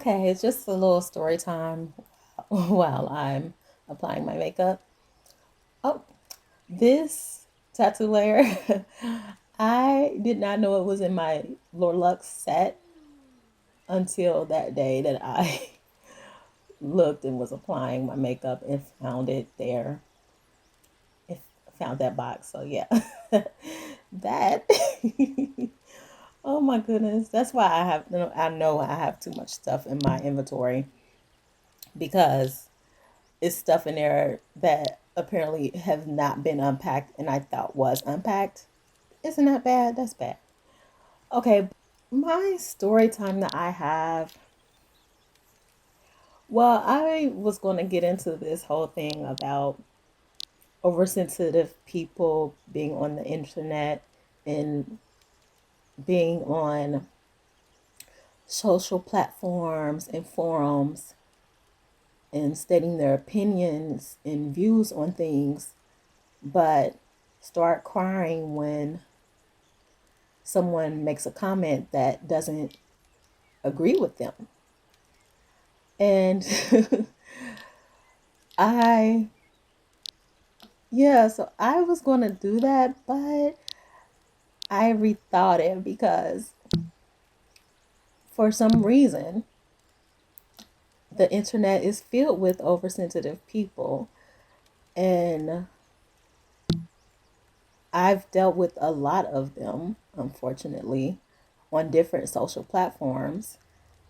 Okay, it's just a little story time while I'm applying my makeup. Oh, this tattoo layer, I did not know it was in my Lorlux set until that day that I looked and was applying my makeup and found it there. If found that box. So yeah. That oh my goodness. That's why I know I have too much stuff in my inventory because is stuff in there that apparently have not been unpacked and I thought was unpacked. Isn't that bad? That's bad. Okay, my story time that I have. Well, I was going to get into this whole thing about oversensitive people being on the internet and being on social platforms and forums and stating their opinions and views on things, but start crying when someone makes a comment that doesn't agree with them. And I, yeah, so I was going to do that, but I rethought it because for some reason, the internet is filled with oversensitive people. And I've dealt with a lot of them, unfortunately, on different social platforms.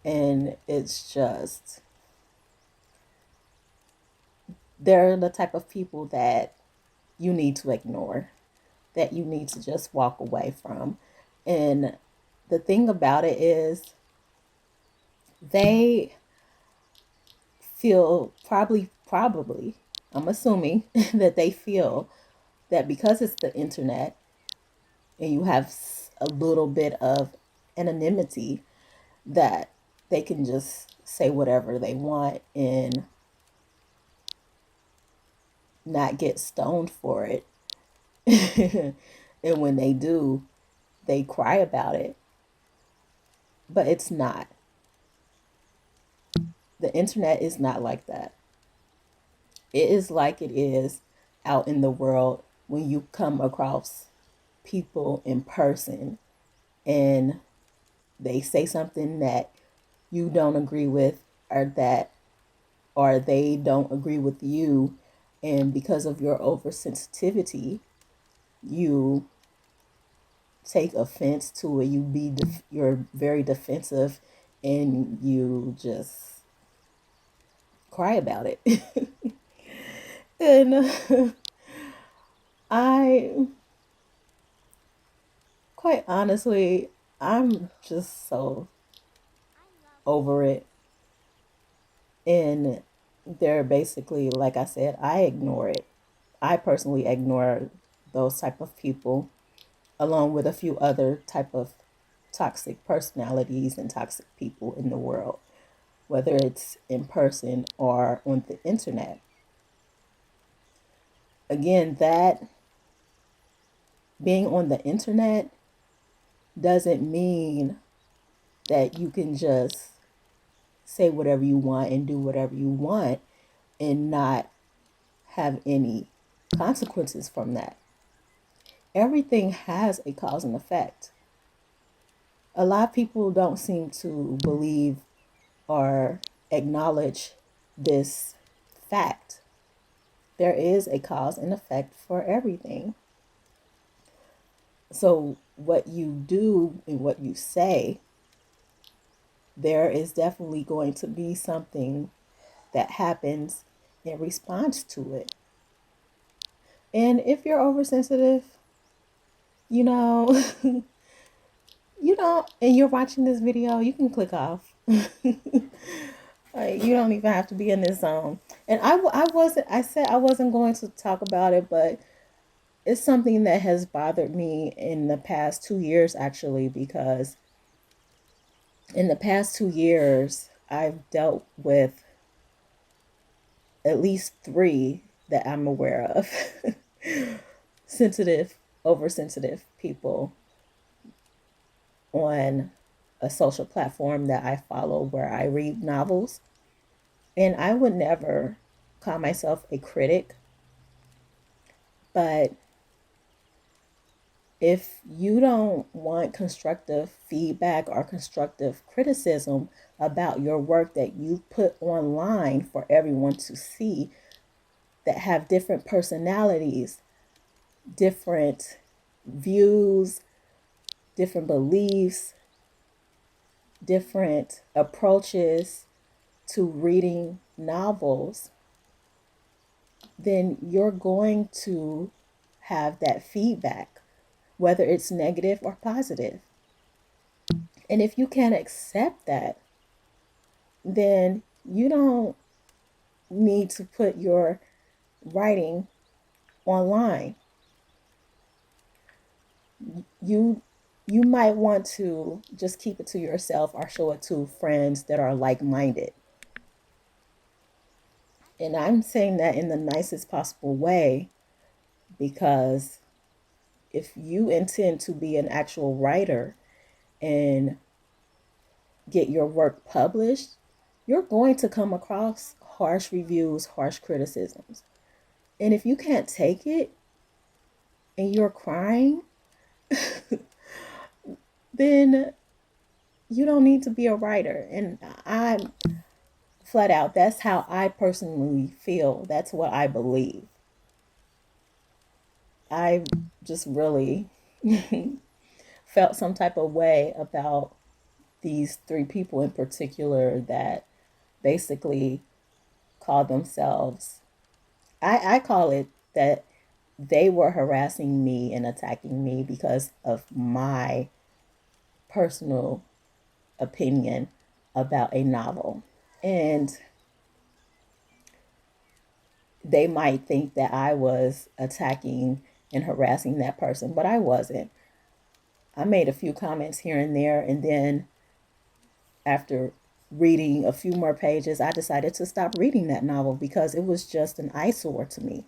And it's just, they're the type of people that you need to ignore, that you need to just walk away from. And the thing about it is, they feel probably, I'm assuming that they feel that because it's the internet and you have a little bit of anonymity, that they can just say whatever they want and not get stoned for it. And when they do, they cry about it. But it's not. The internet is not like that. It is like it is out in the world when you come across people in person and they say something that you don't agree with, or they don't agree with you, and because of your oversensitivity you take offense to it. You're very defensive and you just cry about it. And I quite honestly, I'm just so over it. And they're basically, like I said, I ignore it. I personally ignore those type of people along with a few other type of toxic personalities and toxic people in the world, whether it's in person or on the internet. Again, that being on the internet doesn't mean that you can just say whatever you want and do whatever you want and not have any consequences from that. Everything has a cause and effect. A lot of people don't seem to believe or acknowledge this fact. There is a cause and effect for everything. So, what you do and what you say, there is definitely going to be something that happens in response to it. And if you're oversensitive, you know, and you're watching this video, you can click off. Like, you don't even have to be in this zone. And I said I wasn't going to talk about it, but it's something that has bothered me in the past 2 years, actually, because in the past 2 years, I've dealt with at least three that I'm aware of sensitive, oversensitive people on a social platform that I follow where I read novels. And I would never call myself a critic, but if you don't want constructive feedback or constructive criticism about your work that you put online for everyone to see, that have different personalities, different views, different beliefs, different approaches to reading novels, then you're going to have that feedback, whether it's negative or positive. And if you can't accept that, then you don't need to put your writing online. You you might want to just keep it to yourself or show it to friends that are like-minded. And I'm saying that in the nicest possible way because if you intend to be an actual writer and get your work published, you're going to come across harsh reviews, harsh criticisms. And if you can't take it and you're crying, then you don't need to be a writer. And I'm flat out, that's how I personally feel. That's what I believe. I just really felt some type of way about these three people in particular that basically call themselves, I call it that they were harassing me and attacking me because of my personal opinion about a novel. And they might think that I was attacking and harassing that person, but I wasn't. I made a few comments here and there, and then after reading a few more pages, I decided to stop reading that novel because it was just an eyesore to me.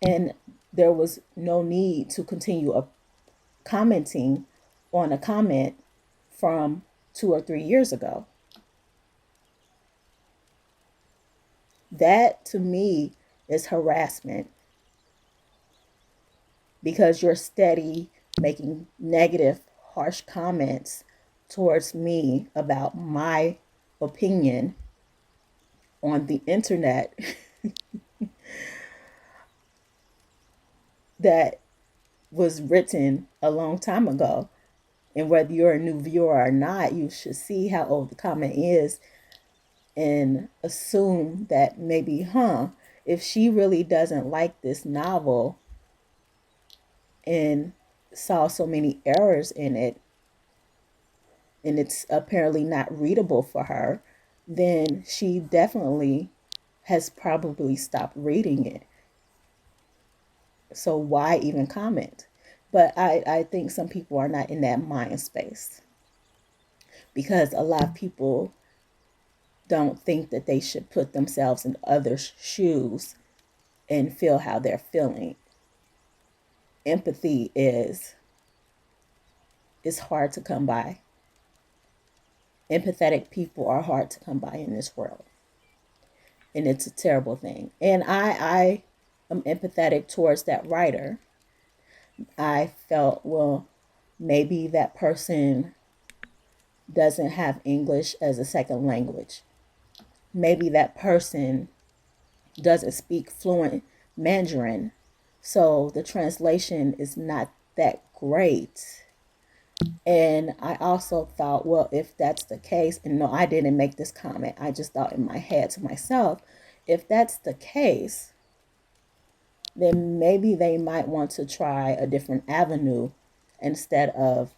And there was no need to continue commenting on a comment from 2 or 3 years ago. That to me is harassment because you're steady making negative, harsh comments towards me about my opinion on the internet that was written a long time ago. And whether you're a new viewer or not, you should see how old the comment is and assume that maybe, if she really doesn't like this novel and saw so many errors in it, and it's apparently not readable for her, then she definitely has probably stopped reading it. So why even comment? But I think some people are not in that mind space because a lot of people don't think that they should put themselves in others' shoes and feel how they're feeling. Empathy is hard to come by. Empathetic people are hard to come by in this world. And it's a terrible thing. And I am empathetic towards that writer. I felt, well, maybe that person doesn't have English as a second language. Maybe that person doesn't speak fluent Mandarin. So the translation is not that great. And I also thought, well, if that's the case, and no, I didn't make this comment, I just thought in my head to myself, if that's the case, then maybe they might want to try a different avenue instead of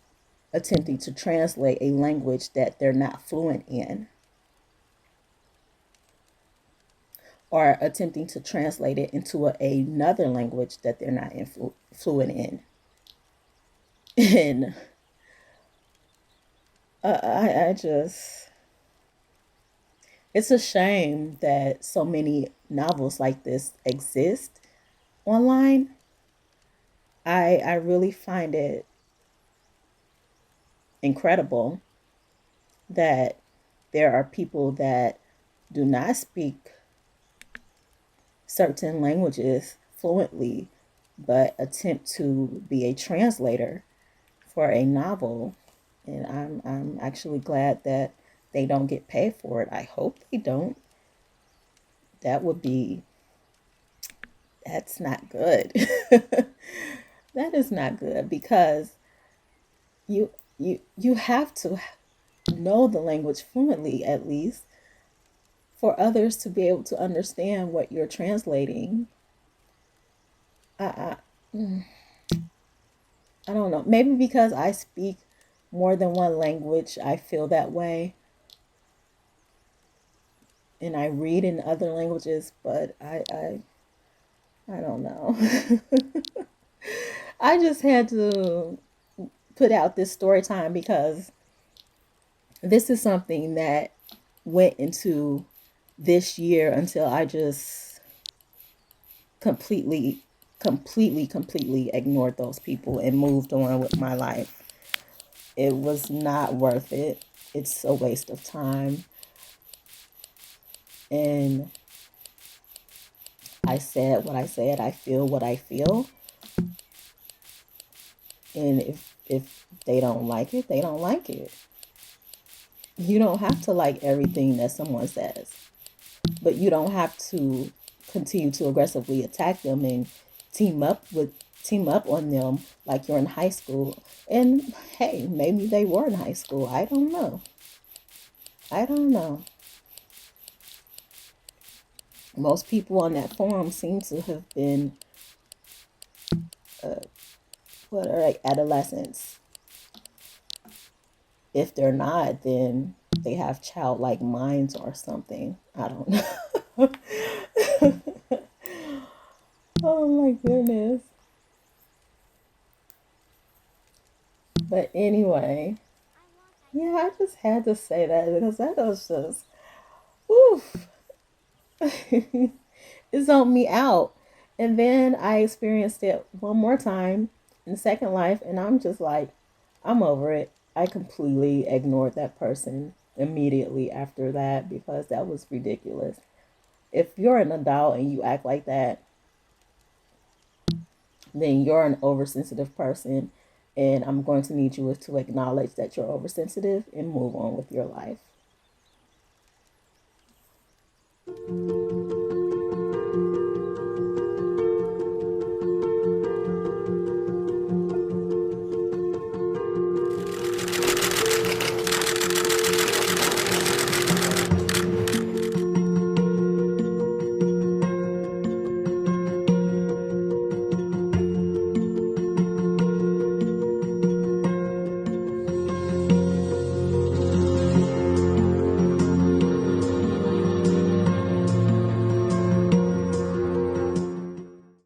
attempting to translate a language that they're not fluent in or attempting to translate it into another language that they're not fluent in. And I just, it's a shame that so many novels like this exist online I really find it incredible that there are people that do not speak certain languages fluently but attempt to be a translator for a novel. And I'm actually glad that they don't get paid for it. I hope they don't. That would be, that's not good. That is not good because you have to know the language fluently at least for others to be able to understand what you're translating. I, I, I don't know. Maybe because I speak more than one language, I feel that way. And I read in other languages, but I don't know. I just had to put out this story time because this is something that went into this year until I just completely, completely ignored those people and moved on with my life. It was not worth it. It's a waste of time. And I said what I said. I feel what I feel. And if they don't like it, they don't like it. You don't have to like everything that someone says, but you don't have to continue to aggressively attack them and team up with team up on them like you're in high school. And hey, maybe they were in high school. I don't know. I don't know. Most people on that forum seem to have been uh, what are like adolescents. If they're not, then they have childlike minds or something. I don't know. Oh my goodness. But anyway, yeah, I just had to say that because that was just, oof, it zoned me out. And then I experienced it one more time in Second Life, and I'm just like, I'm over it. I completely ignored that person immediately after that because that was ridiculous. If you're an adult and you act like that, then you're an oversensitive person. And I'm going to need you to acknowledge that you're oversensitive and move on with your life.